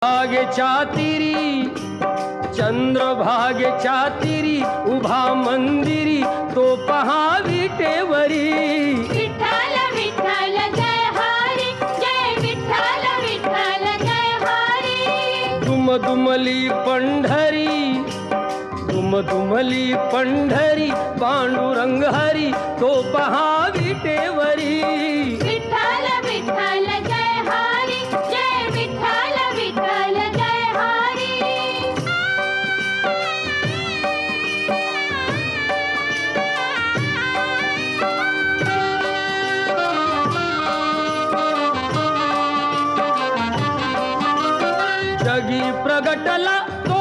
भागेच्या तिरी चंद्रभागेच्या तिरी उभा मंदिरी तो पहा विटेवरी। विठ्ठल विठ्ठल जय हरी, जय विठ्ठल विठ्ठल जय हरी। दुमदुमली पंढरी दुमदुमली पंढरी पांडुरंग हरी तो पहा विटेवरी। विठ्ठल विठ्ठल जय हरी, जय विठ्ठल विठ्ठल जय हरी। जगी प्रगटला तो